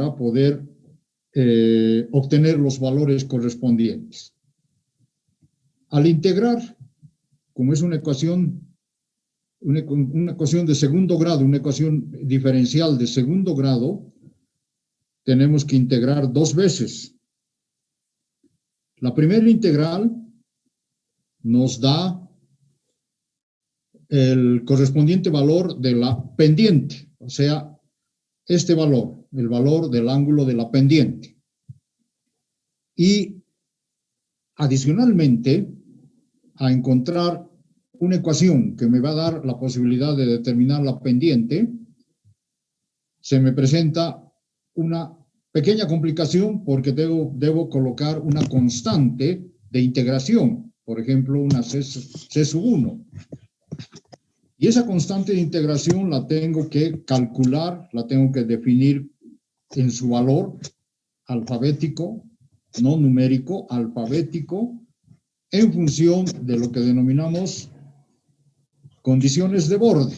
para poder obtener los valores correspondientes. Al integrar, como es una ecuación de segundo grado, una ecuación diferencial de segundo grado, tenemos que integrar dos veces. La primera integral nos da el correspondiente valor de la pendiente, o sea, este valor, el valor del ángulo de la pendiente. Y adicionalmente, a encontrar una ecuación que me va a dar la posibilidad de determinar la pendiente, se me presenta una pequeña complicación porque debo colocar una constante de integración, por ejemplo, una C sub 1. Y esa constante de integración la tengo que calcular, la tengo que definir en su valor alfabético, no numérico, alfabético, en función de lo que denominamos condiciones de borde.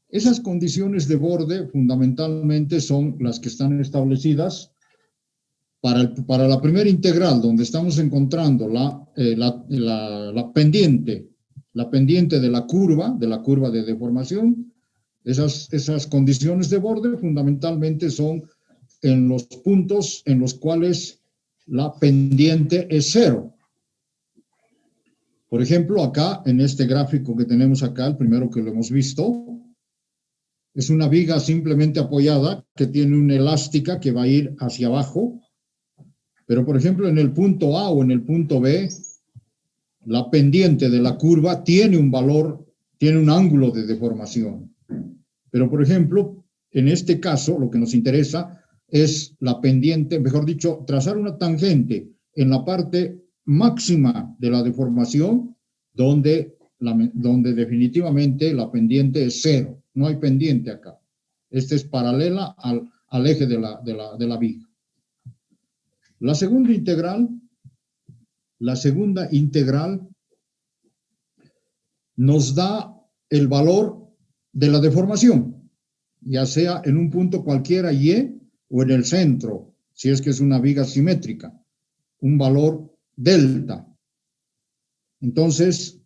Esas condiciones de borde fundamentalmente son las que están establecidas para la primera integral, donde estamos encontrando la pendiente de la curva de deformación. Esas condiciones de borde fundamentalmente son en los puntos en los cuales la pendiente es cero. Por ejemplo, acá, en este gráfico que tenemos acá, el primero que lo hemos visto, es una viga simplemente apoyada que tiene una elástica que va a ir hacia abajo. Pero, por ejemplo, en el punto A o en el punto B, la pendiente de la curva tiene un valor, tiene un ángulo de deformación. Pero, por ejemplo, en este caso, lo que nos interesa es la pendiente, mejor dicho, trazar una tangente en la parte máxima de la deformación, donde definitivamente la pendiente es cero. No hay pendiente acá. Esta es paralela al eje de la viga. La segunda integral nos da el valor de la deformación, ya sea en un punto cualquiera Y o en el centro, si es que es una viga simétrica, un valor delta. Entonces,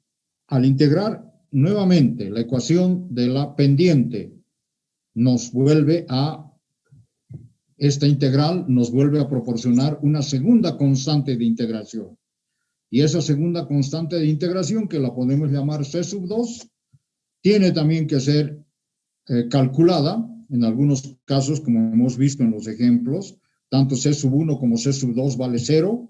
al integrar nuevamente la ecuación de la pendiente, esta integral nos vuelve a proporcionar una segunda constante de integración. Y esa segunda constante de integración, que la podemos llamar C sub 2, tiene también que ser calculada, en algunos casos, como hemos visto en los ejemplos, tanto C sub 1 como C sub 2 vale 0,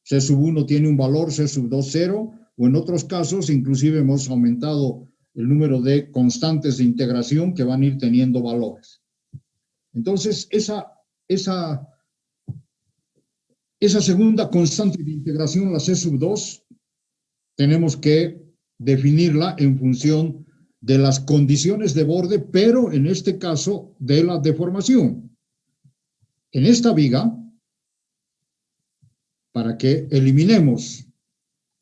C sub 1 tiene un valor, C sub 2 0, o en otros casos, inclusive hemos aumentado el número de constantes de integración que van a ir teniendo valores. Entonces, esa segunda constante de integración, la C sub 2, tenemos que definirla en función de las condiciones de borde, pero en este caso de la deformación. En esta viga, para que eliminemos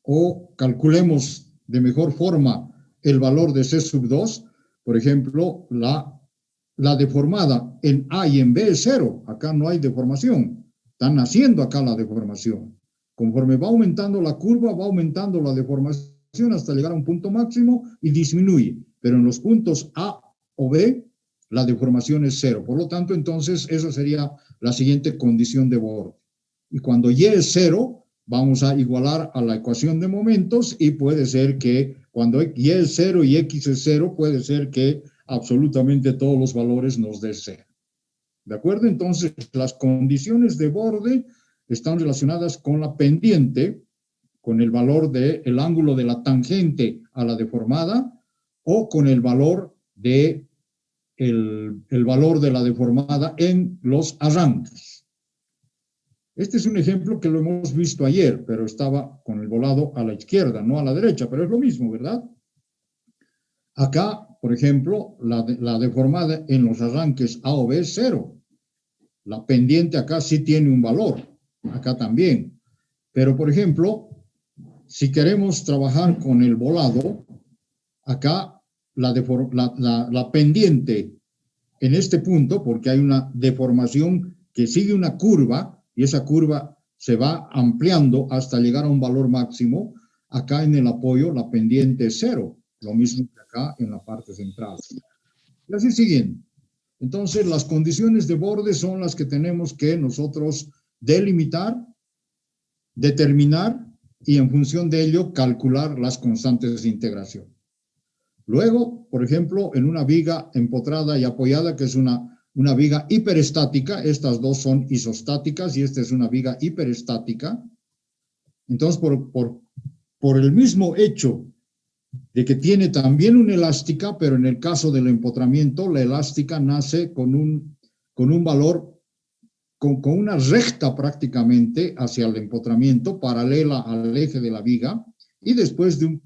o calculemos de mejor forma el valor de C sub 2, por ejemplo, la deformada en A y en B es 0. Acá no hay deformación. Está naciendo acá la deformación. Conforme va aumentando la curva, va aumentando la deformación hasta llegar a un punto máximo y disminuye. Pero en los puntos A o B, la deformación es 0. Por lo tanto, entonces, esa sería la siguiente condición de borde. Y cuando Y es 0, vamos a igualar a la ecuación de momentos y puede ser que cuando Y es 0 y X es 0, puede ser que absolutamente todos los valores nos den 0. ¿De acuerdo? Entonces, las condiciones de borde están relacionadas con la pendiente, con el valor del ángulo de la tangente a la deformada, o con el valor de la deformada en los arranques. Este es un ejemplo que lo hemos visto ayer, pero estaba con el volado a la izquierda, no a la derecha, pero es lo mismo, ¿verdad? Acá, por ejemplo, la deformada en los arranques A o B es 0. La pendiente acá sí tiene un valor, acá también. Pero, por ejemplo, si queremos trabajar con el volado, acá la pendiente en este punto, porque hay una deformación que sigue una curva, y esa curva se va ampliando hasta llegar a un valor máximo. Acá en el apoyo la pendiente es cero, lo mismo que acá en la parte central. Y así siguiendo. Entonces, las condiciones de borde son las que tenemos que nosotros delimitar, determinar y en función de ello calcular las constantes de integración. Luego, por ejemplo, en una viga empotrada y apoyada, que es una viga hiperestática, estas dos son isostáticas y esta es una viga hiperestática. Entonces, por el mismo hecho de que tiene también una elástica, pero en el caso del empotramiento, la elástica nace con un valor, con una recta prácticamente hacia el empotramiento, paralela al eje de la viga, y después de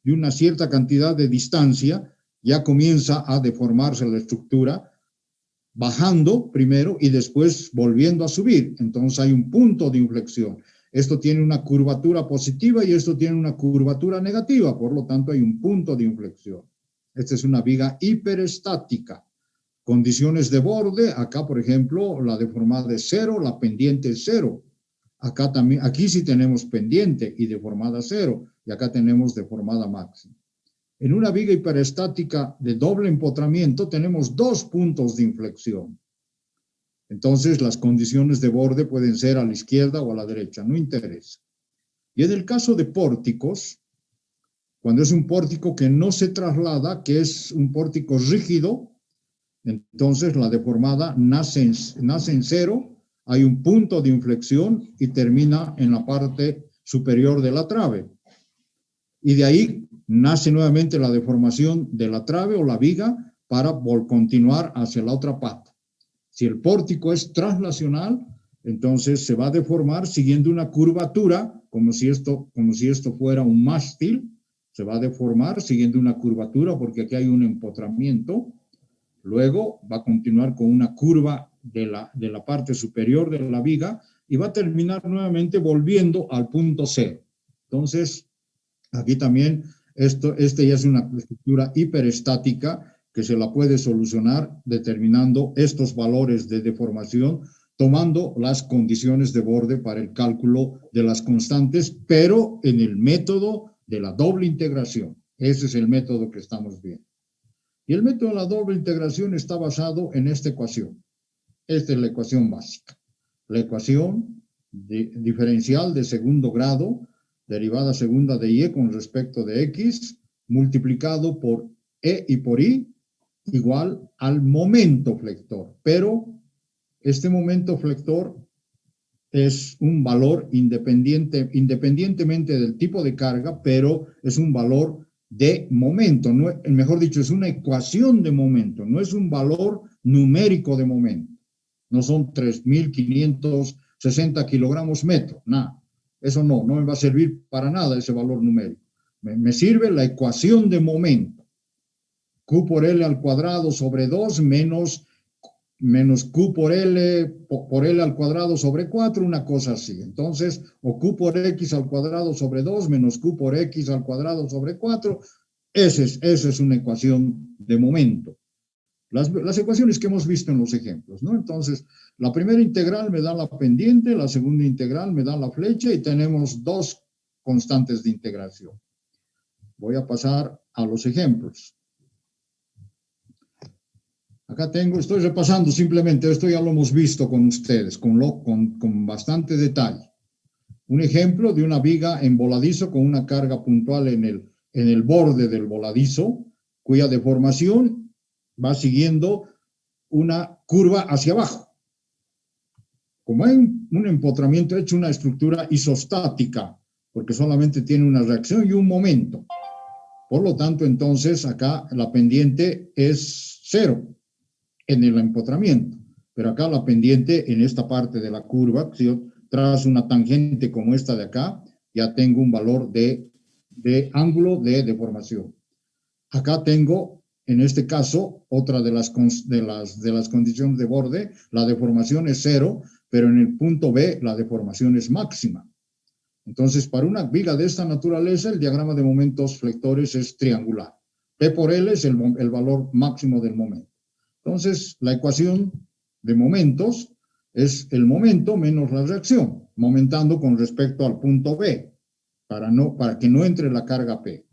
una cierta cantidad de distancia, ya comienza a deformarse la estructura, bajando primero y después volviendo a subir. Entonces hay un punto de inflexión. Esto tiene una curvatura positiva y esto tiene una curvatura negativa, por lo tanto hay un punto de inflexión. Esta es una viga hiperestática. Condiciones de borde, acá por ejemplo la deformada es cero, la pendiente es cero. Acá también, aquí sí tenemos pendiente y deformada cero, y acá tenemos deformada máxima. En una viga hiperestática de doble empotramiento tenemos dos puntos de inflexión. Entonces las condiciones de borde pueden ser a la izquierda o a la derecha, no interesa. Y en el caso de pórticos, cuando es un pórtico que no se traslada, que es un pórtico rígido, entonces la deformada nace en cero, hay un punto de inflexión y termina en la parte superior de la trave. Y de ahí nace nuevamente la deformación de la trave o la viga para continuar hacia la otra pata. Si el pórtico es traslacional, entonces se va a deformar siguiendo una curvatura, como si esto fuera un mástil, se va a deformar siguiendo una curvatura porque aquí hay un empotramiento. Luego va a continuar con una curva de la parte superior de la viga y va a terminar nuevamente volviendo al punto cero. Entonces, aquí también, este ya es una estructura hiperestática que se la puede solucionar determinando estos valores de deformación, tomando las condiciones de borde para el cálculo de las constantes, pero en el método de la doble integración. Ese es el método que estamos viendo. Y el método de la doble integración está basado en esta ecuación. Esta es la ecuación básica. La ecuación diferencial de segundo grado, derivada segunda de y con respecto de x, multiplicado por e y por y, igual al momento flector. Pero este momento flector es un valor independientemente del tipo de carga, pero es un valor de momento, no, mejor dicho, es una ecuación de momento, no es un valor numérico de momento. No son 3.560 kilogramos metro, nada. Eso no me va a servir para nada ese valor numérico. Me sirve la ecuación de momento. Q por L al cuadrado sobre 2 menos Q por L al cuadrado sobre 4, una cosa así. Entonces, o Q por X al cuadrado sobre 2 menos Q por X al cuadrado sobre 4, esa es una ecuación de momento. Las ecuaciones que hemos visto en los ejemplos, ¿no? Entonces, la primera integral me da la pendiente, la segunda integral me da la flecha y tenemos dos constantes de integración. Voy a pasar a los ejemplos. Acá estoy repasando simplemente, esto ya lo hemos visto con ustedes, con bastante detalle. Un ejemplo de una viga en voladizo con una carga puntual en el borde del voladizo, cuya deformación va siguiendo una curva hacia abajo. Como hay un empotramiento hecho una estructura isostática, porque solamente tiene una reacción y un momento. Por lo tanto, entonces, acá la pendiente es cero en el empotramiento, pero acá la pendiente en esta parte de la curva, si yo trazo una tangente como esta de acá, ya tengo un valor de ángulo de deformación. Acá tengo, en este caso, otra de las condiciones de borde, la deformación es cero, pero en el punto B la deformación es máxima. Entonces, para una viga de esta naturaleza, el diagrama de momentos flectores es triangular. P por L es el valor máximo del momento. Entonces, la ecuación de momentos es el momento menos la reacción, momentando con respecto al punto B, para que no entre la carga P.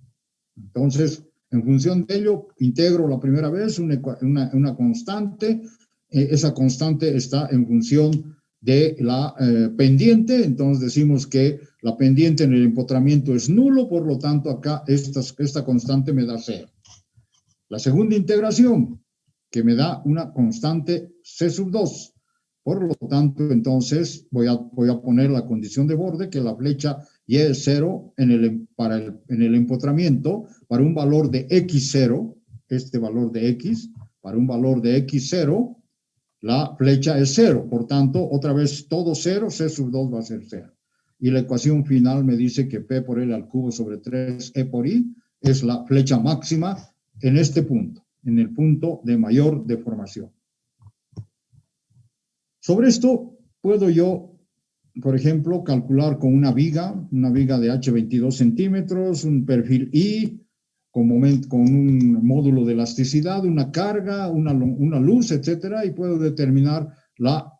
Entonces, en función de ello, integro la primera vez una constante. Esa constante está en función de la pendiente. Entonces decimos que la pendiente en el empotramiento es nulo, por lo tanto acá esta constante me da 0. La segunda integración, que me da una constante C sub 2. Por lo tanto, entonces voy a poner la condición de borde, que la flecha Y es 0 en el empotramiento para un valor de X0, este valor de X, para un valor de X0, la flecha es 0. Por tanto, otra vez todo 0, C sub 2 va a ser 0. Y la ecuación final me dice que P por L al cubo sobre 3E por I es la flecha máxima en este punto, en el punto de mayor deformación. Sobre esto puedo yo, por ejemplo, calcular con una viga de H 22 centímetros, un perfil I, con un módulo de elasticidad, una carga, una luz, etcétera, y puedo determinar la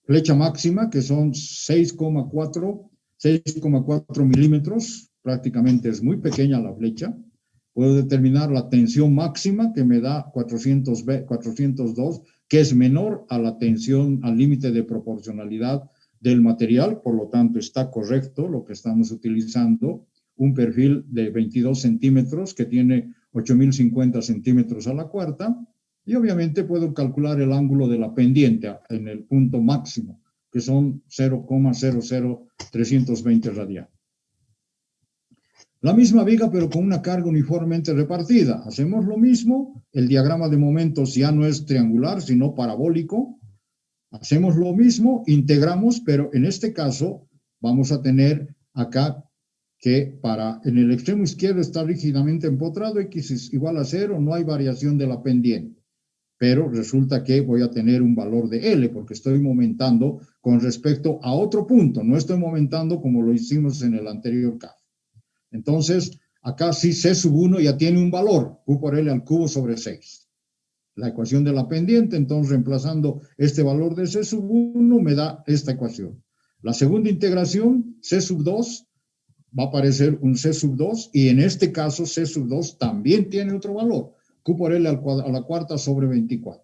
flecha máxima, que son 6,4 milímetros, prácticamente es muy pequeña la flecha. Puedo determinar la tensión máxima, que me da 402, que es menor a la tensión, al límite de proporcionalidad del material, por lo tanto está correcto lo que estamos utilizando, un perfil de 22 centímetros que tiene 8.050 centímetros a la cuarta, y obviamente puedo calcular el ángulo de la pendiente en el punto máximo, que son 0,00320 radianes. La misma viga, pero con una carga uniformemente repartida. Hacemos lo mismo, el diagrama de momentos ya no es triangular, sino parabólico. Hacemos lo mismo, integramos, pero en este caso vamos a tener acá que en el extremo izquierdo está rígidamente empotrado, X es igual a 0, no hay variación de la pendiente. Pero resulta que voy a tener un valor de L, porque estoy momentando con respecto a otro punto, no estoy momentando como lo hicimos en el anterior caso. Entonces, acá sí C sub 1 ya tiene un valor, Q por L al cubo sobre 6. La ecuación de la pendiente, entonces reemplazando este valor de C sub 1 me da esta ecuación. La segunda integración, C sub 2, va a aparecer un C sub 2 y en este caso C sub 2 también tiene otro valor, Q por L a la cuarta sobre 24.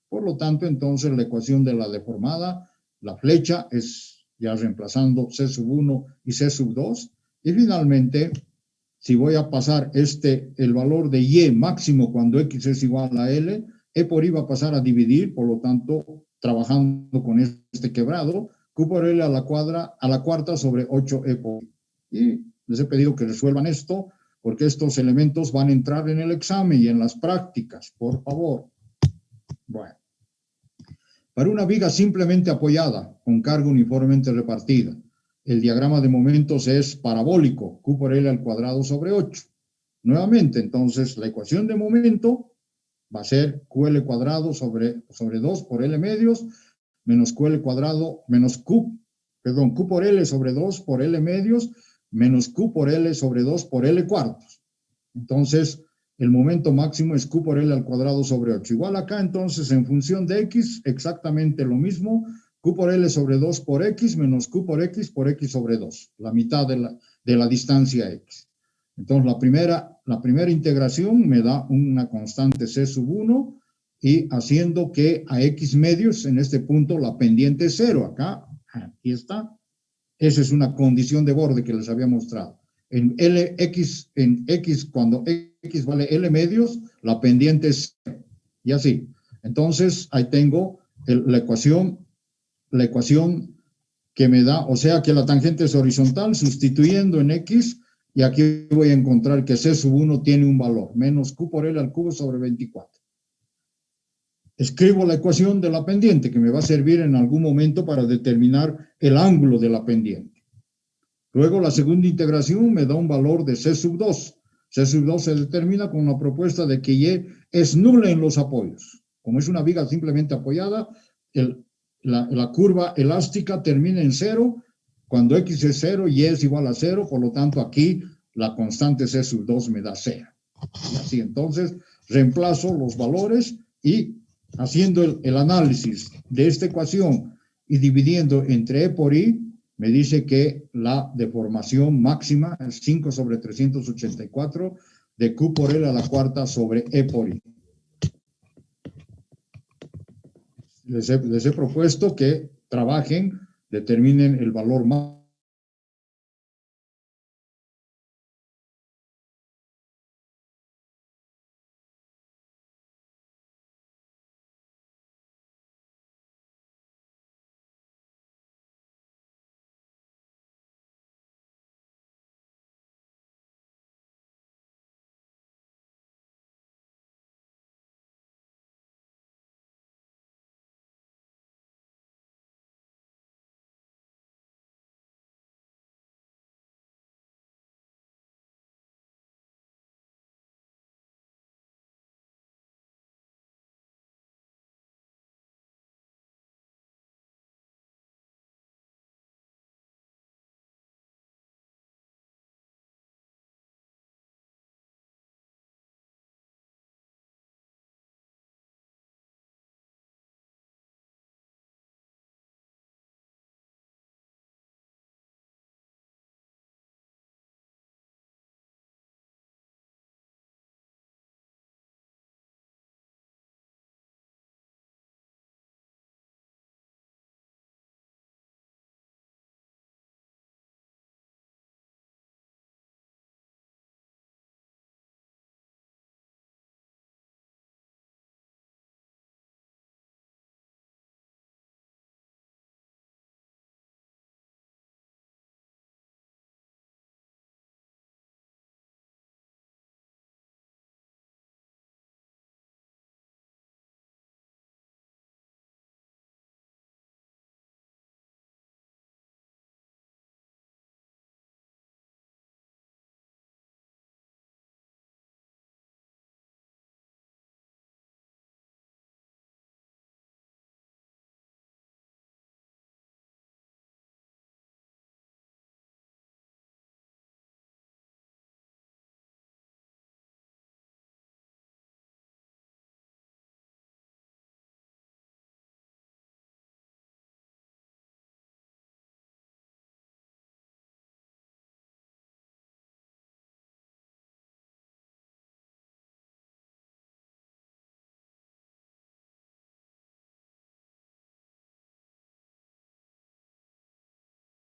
Por lo tanto, entonces la ecuación de la deformada, la flecha es ya reemplazando C sub 1 y C sub 2. Y finalmente, si voy a pasar el valor de Y máximo cuando X es igual a L, E por I va a pasar a dividir, por lo tanto, trabajando con este quebrado, Q por L a la cuarta sobre 8E por I. Y les he pedido que resuelvan esto, porque estos elementos van a entrar en el examen y en las prácticas, por favor. Bueno. Para una viga simplemente apoyada, con carga uniformemente repartida, el diagrama de momentos es parabólico, Q por L al cuadrado sobre 8. Nuevamente, entonces, la ecuación de momento va a ser QL cuadrado sobre 2 por L medios, menos QL cuadrado, menos Q por L sobre 2 por L medios, menos Q por L sobre 2 por L cuartos. Entonces, el momento máximo es Q por L al cuadrado sobre 8. Igual acá, entonces, en función de X, exactamente lo mismo, Q por L sobre 2 por X menos Q por X sobre 2, la mitad de la distancia X. Entonces, la primera integración me da una constante C sub 1 y haciendo que a X medios, en este punto, la pendiente es 0. Acá, aquí está. Esa es una condición de borde que les había mostrado. En X, cuando X vale L medios, la pendiente es 0. Y así. Entonces, ahí tengo la ecuación que me da, o sea que la tangente es horizontal, sustituyendo en X, y aquí voy a encontrar que C sub 1 tiene un valor, menos Q por L al cubo sobre 24. Escribo la ecuación de la pendiente, que me va a servir en algún momento para determinar el ángulo de la pendiente. Luego la segunda integración me da un valor de C sub 2. C sub 2 se determina con la propuesta de que Y es nula en los apoyos. Como es una viga simplemente apoyada, la curva elástica termina en 0. Cuando X es 0, Y es igual a 0. Por lo tanto, aquí la constante C sub 2 me da 0. Y así, entonces, reemplazo los valores y haciendo el análisis de esta ecuación y dividiendo entre E por I, me dice que la deformación máxima es 5 sobre 384 de Q por L a la cuarta sobre E por I. Les he propuesto que trabajen, determinen el valor máximo.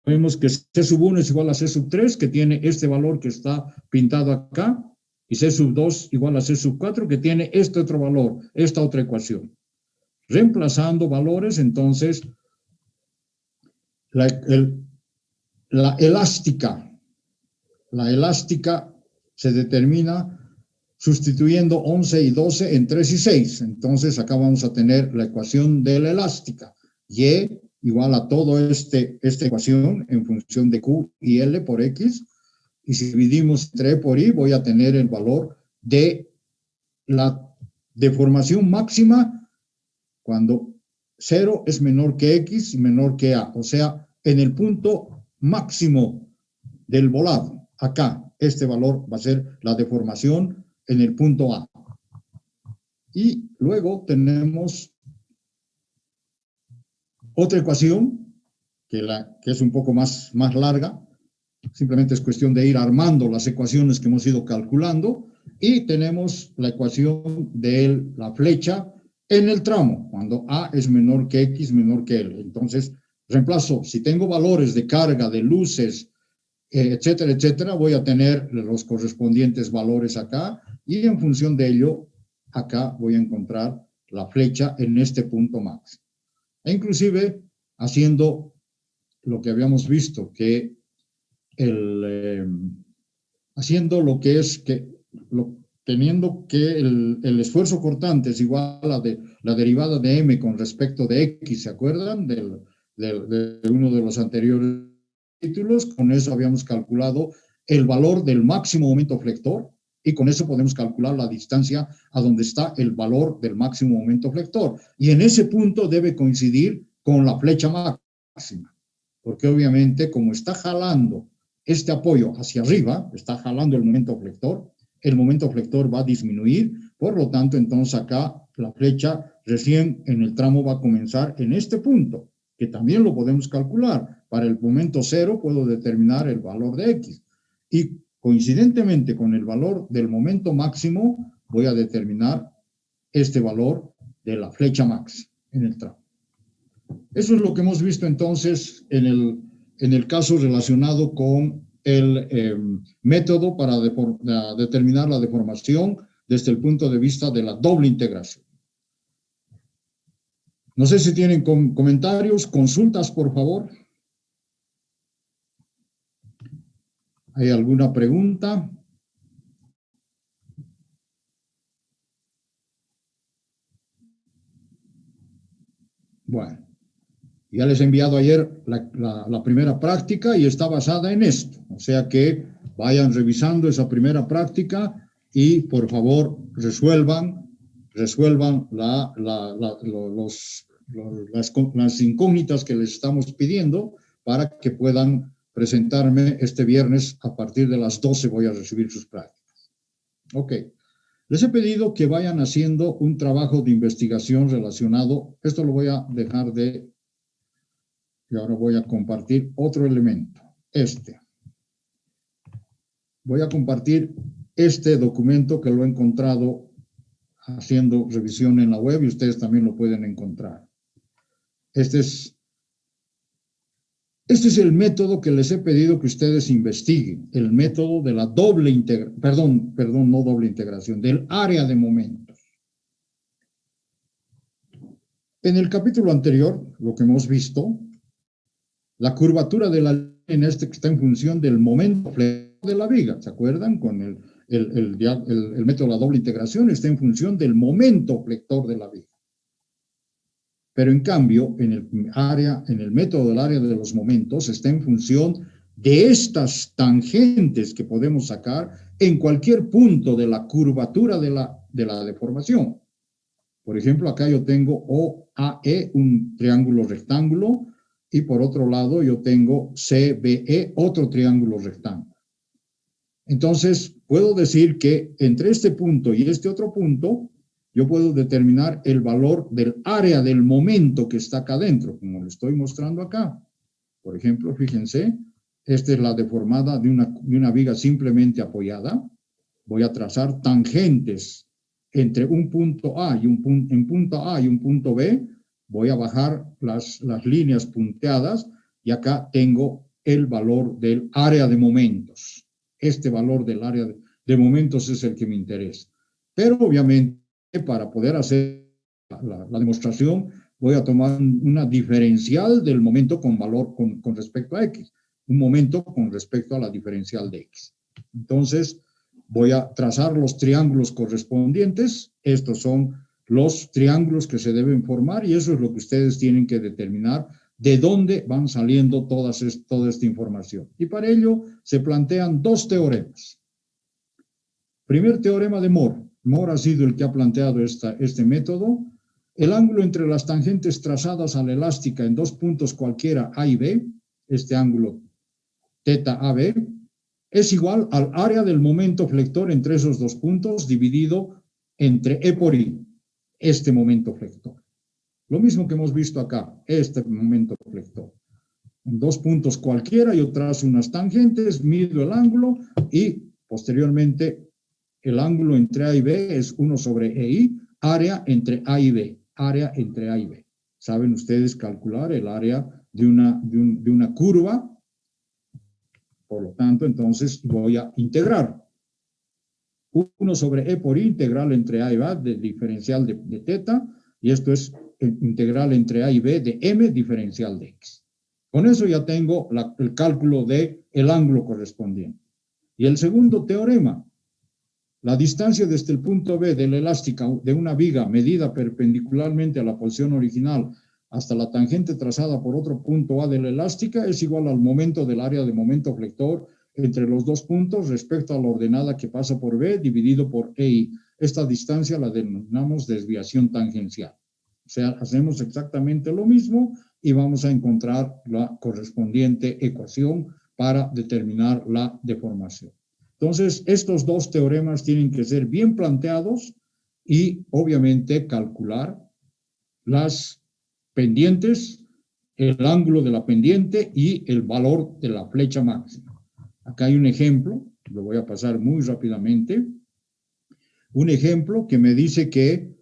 Vemos que C sub 1 es igual a C sub 3, que tiene este valor que está pintado acá, y C sub 2 igual a C sub 4, que tiene este otro valor, esta otra ecuación. Reemplazando valores, entonces, la elástica se determina sustituyendo 11 y 12 en 3 y 6. Entonces, acá vamos a tener la ecuación de la elástica. Y igual a todo esta ecuación en función de Q y L por X. Y si dividimos entre E por I, voy a tener el valor de la deformación máxima cuando 0 es menor que X y menor que A. O sea, en el punto máximo del volado, acá, este valor va a ser la deformación en el punto A. Y luego tenemos otra ecuación, que es un poco más larga. Simplemente es cuestión de ir armando las ecuaciones que hemos ido calculando. Y tenemos la ecuación de la flecha en el tramo, cuando A es menor que X, menor que L. Entonces, reemplazo, si tengo valores de carga, de luces, etcétera, etcétera, voy a tener los correspondientes valores acá, y en función de ello, acá voy a encontrar la flecha en este punto máximo. E inclusive, haciendo lo que habíamos visto, que haciendo lo que es teniendo que el esfuerzo cortante es igual a la derivada de m con respecto de x, ¿se acuerdan? De uno de los anteriores títulos. Con eso habíamos calculado el valor del máximo momento flector, y con eso podemos calcular la distancia a donde está el valor del máximo momento flector. Y en ese punto debe coincidir con la flecha máxima, porque obviamente como está jalando este apoyo hacia arriba, está jalando el momento flector va a disminuir, por lo tanto, entonces acá la flecha recién en el tramo va a comenzar en este punto, que también lo podemos calcular. Para el momento cero puedo determinar el valor de X. Y coincidentemente con el valor del momento máximo, voy a determinar este valor de la flecha max en el tramo. Eso es lo que hemos visto entonces en el caso relacionado con el método para determinar la deformación desde el punto de vista de la doble integración. No sé si tienen comentarios, consultas, por favor. ¿Hay alguna pregunta? Bueno, ya les he enviado ayer la primera práctica y está basada en esto. O sea que vayan revisando esa primera práctica y por favor resuelvan las incógnitas que les estamos pidiendo para que puedan presentarme este viernes a partir de las 12 voy a recibir sus prácticas. Ok. Les he pedido que vayan haciendo un trabajo de investigación relacionado. Esto lo voy a dejar de... Y ahora voy a compartir otro elemento. Voy a compartir este documento que lo he encontrado haciendo revisión en la web y ustedes también lo pueden encontrar. Este es el método que les he pedido que ustedes investiguen, el método de la doble integración, perdón, no doble integración, del área de momentos. En el capítulo anterior, lo que hemos visto, la curvatura de la línea en que está en función del momento de la viga, ¿se acuerdan? Con el método de la doble integración está en función del momento flector de la viga. Pero en cambio, en el método del área de los momentos está en función de estas tangentes que podemos sacar en cualquier punto de la curvatura de la deformación. Por ejemplo, acá yo tengo OAE, un triángulo rectángulo, y por otro lado yo tengo CBE, otro triángulo rectángulo. Entonces, puedo decir que entre este punto y este otro punto, yo puedo determinar el valor del área del momento que está acá adentro, como lo estoy mostrando acá. Por ejemplo, fíjense, esta es la deformada de una viga simplemente apoyada. Voy a trazar tangentes entre un punto A y un punto B. Voy a bajar las líneas punteadas y acá tengo el valor del área de momentos. Este valor del área de momentos es el que me interesa. Pero obviamente para poder hacer la demostración voy a tomar una diferencial del momento con valor con respecto a X. Un momento con respecto a la diferencial de X. Entonces voy a trazar los triángulos correspondientes. Estos son los triángulos que se deben formar y eso es lo que ustedes tienen que determinar de dónde van saliendo toda esta información. Y para ello se plantean dos teoremas. Primer teorema de Moore. Moore ha sido el que ha planteado este método. El ángulo entre las tangentes trazadas a la elástica en dos puntos cualquiera A y B, este ángulo θ AB, es igual al área del momento flector entre esos dos puntos dividido entre E por I, este momento flector. Lo mismo que hemos visto acá, este momento flector. En dos puntos cualquiera yo trazo unas tangentes, mido el ángulo y posteriormente el ángulo entre A y B es 1 sobre EI, área entre A y B, área entre A y B. Saben ustedes calcular el área de una curva. Por lo tanto, entonces voy a integrar 1 sobre E por I, integral entre A y B de diferencial de θ, y esto es integral entre A y B de M diferencial de X. Con eso ya tengo el cálculo del ángulo correspondiente. Y el segundo teorema, la distancia desde el punto B de la elástica de una viga medida perpendicularmente a la posición original hasta la tangente trazada por otro punto A de la elástica es igual al momento del área de momento flector entre los dos puntos respecto a la ordenada que pasa por B dividido por EI. Esta distancia la denominamos desviación tangencial. O sea, hacemos exactamente lo mismo y vamos a encontrar la correspondiente ecuación para determinar la deformación. Entonces, estos dos teoremas tienen que ser bien planteados y obviamente calcular las pendientes, el ángulo de la pendiente y el valor de la flecha máxima. Acá hay un ejemplo, lo voy a pasar muy rápidamente. Un ejemplo que me dice que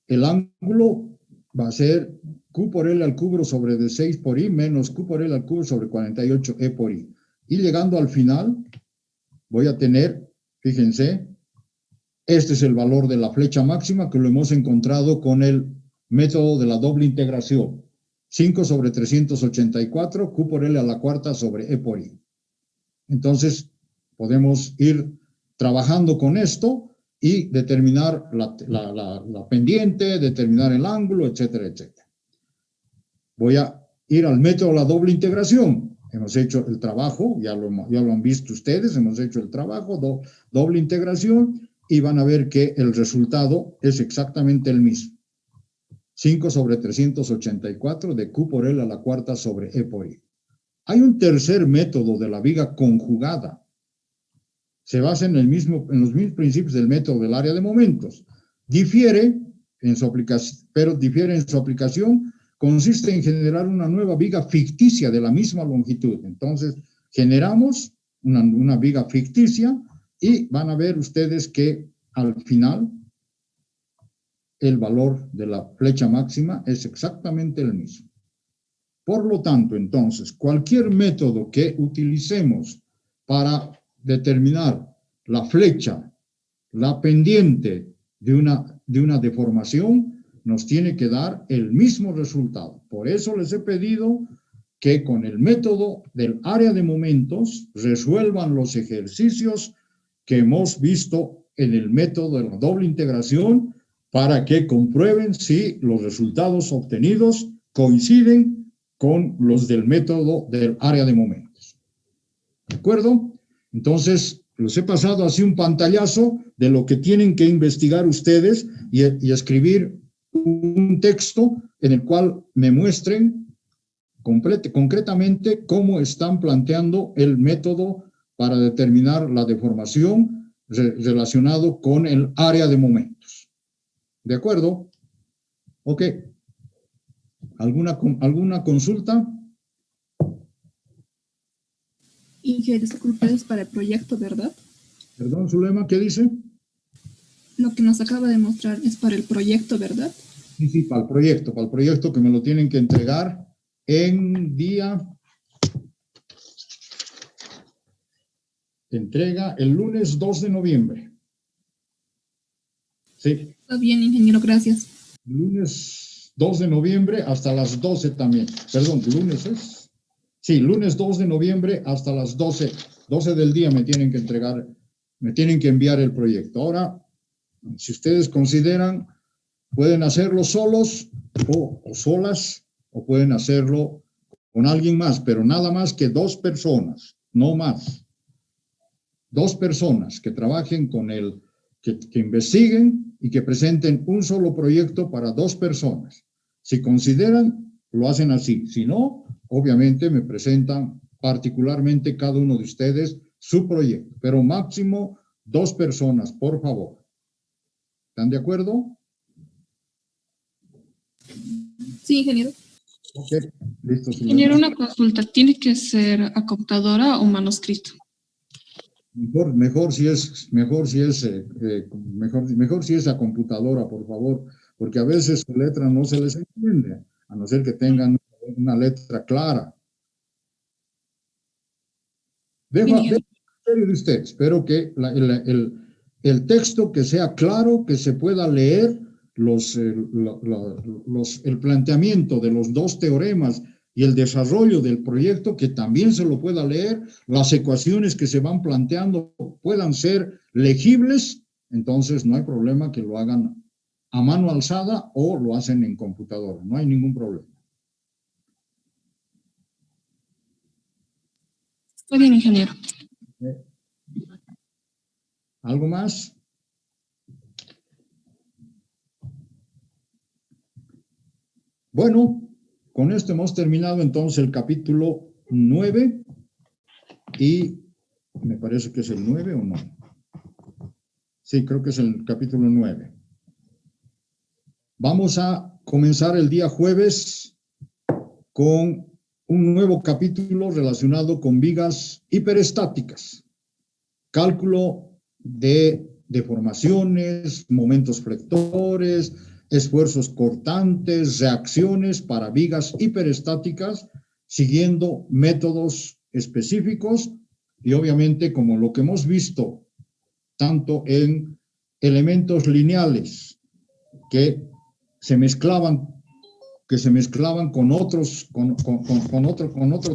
el ángulo va a ser Q por L al cubo sobre de 6 por I menos Q por L al cubo sobre 48 E por I. Y llegando al final, voy a tener, fíjense, este es el valor de la flecha máxima que lo hemos encontrado con el método de la doble integración. 5 sobre 384, Q por L a la cuarta sobre E por I. Entonces, podemos ir trabajando con esto y determinar la pendiente, determinar el ángulo, etcétera, etcétera. Voy a ir al método de la doble integración. Hemos hecho el trabajo, ya lo han visto ustedes, hemos hecho el trabajo, doble integración, y van a ver que el resultado es exactamente el mismo. 5 sobre 384 de Q por L a la cuarta sobre E por I. Hay un tercer método de la viga conjugada. Se basa en los mismos principios del método del área de momentos. Difiere en su aplicación, consiste en generar una nueva viga ficticia de la misma longitud. Entonces, generamos una viga ficticia y van a ver ustedes que al final el valor de la flecha máxima es exactamente el mismo. Por lo tanto, entonces, cualquier método que utilicemos para determinar la flecha, la pendiente de una deformación, nos tiene que dar el mismo resultado. Por eso les he pedido que con el método del área de momentos resuelvan los ejercicios que hemos visto en el método de la doble integración para que comprueben si los resultados obtenidos coinciden con los del método del área de momentos. ¿De acuerdo? Entonces, los he pasado así un pantallazo de lo que tienen que investigar ustedes y escribir un texto en el cual me muestren concretamente cómo están planteando el método para determinar la deformación relacionado con el área de momentos. ¿De acuerdo? Ok. ¿Alguna consulta? Inge, disculpe, es para el proyecto, ¿verdad? Perdón, Zulema, ¿qué dice? Lo que nos acaba de mostrar es para el proyecto, ¿verdad? Sí, sí, para el proyecto que me lo tienen que entregar en día... Entrega el lunes 2 de noviembre. Sí. Está bien, ingeniero, gracias. Lunes 2 de noviembre hasta las 12 también. Perdón, lunes es... Sí, lunes 2 de noviembre hasta las 12 del día me tienen que entregar, me tienen que enviar el proyecto. Ahora, si ustedes consideran, pueden hacerlo solos o solas, o pueden hacerlo con alguien más, pero nada más que 2 personas, no más. 2 personas que trabajen con él, que investiguen y que presenten un solo proyecto para 2 personas. Si consideran, lo hacen así. Si no, obviamente me presentan particularmente cada uno de ustedes su proyecto, pero máximo 2 personas, por favor. ¿Están de acuerdo? Sí, ingeniero. Ok, listo. Ingeniero, una consulta. ¿Tiene que ser a computadora o manuscrito? Mejor si es a computadora, por favor, porque a veces su letra no se les entiende, a no ser que tengan una letra clara. Dejo a criterio de usted. Espero que el texto que sea claro, que se pueda leer el planteamiento de los 2 teoremas y el desarrollo del proyecto, que también se lo pueda leer, las ecuaciones que se van planteando puedan ser legibles, entonces no hay problema que lo hagan a mano alzada o lo hacen en computadora, no hay ningún problema. Está bien, ingeniero. ¿Algo más? Bueno, con esto hemos terminado entonces el capítulo 9 y me parece que es el 9 o no. Sí, creo que es el capítulo 9. Vamos a comenzar el día jueves con un nuevo capítulo relacionado con vigas hiperestáticas, cálculo de deformaciones, momentos flectores, esfuerzos cortantes, reacciones para vigas hiperestáticas, siguiendo métodos específicos y obviamente como lo que hemos visto tanto en elementos lineales que se mezclaban con otro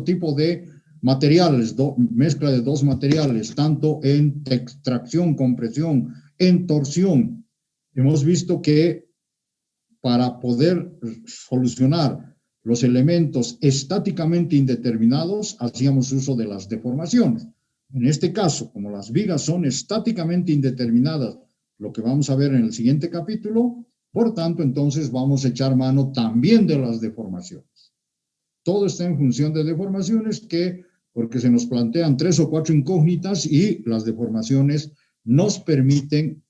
tipo de materiales, mezcla de dos materiales, tanto en tracción, compresión, en torsión. Hemos visto que para poder solucionar los elementos estáticamente indeterminados, hacíamos uso de las deformaciones. En este caso, como las vigas son estáticamente indeterminadas, lo que vamos a ver en el siguiente capítulo, por tanto, entonces vamos a echar mano también de las deformaciones. Todo está en función de deformaciones porque se nos plantean 3 o 4 incógnitas y las deformaciones nos permiten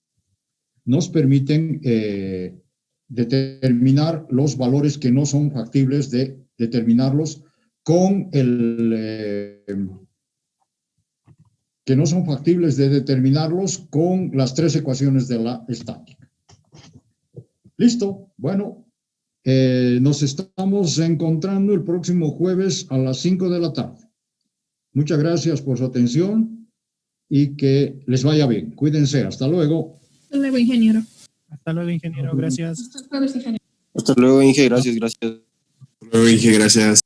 determinar los valores que no son factibles de determinarlos con las 3 ecuaciones de la estática. Listo. Bueno, nos estamos encontrando el próximo jueves a las 5 de la tarde. Muchas gracias por su atención y que les vaya bien. Cuídense. Hasta luego. Hasta luego, ingeniero. Hasta luego, ingeniero. Gracias. Hasta el jueves, ingeniero. Hasta luego, Inge. Gracias, gracias. Hasta luego, Inge, gracias.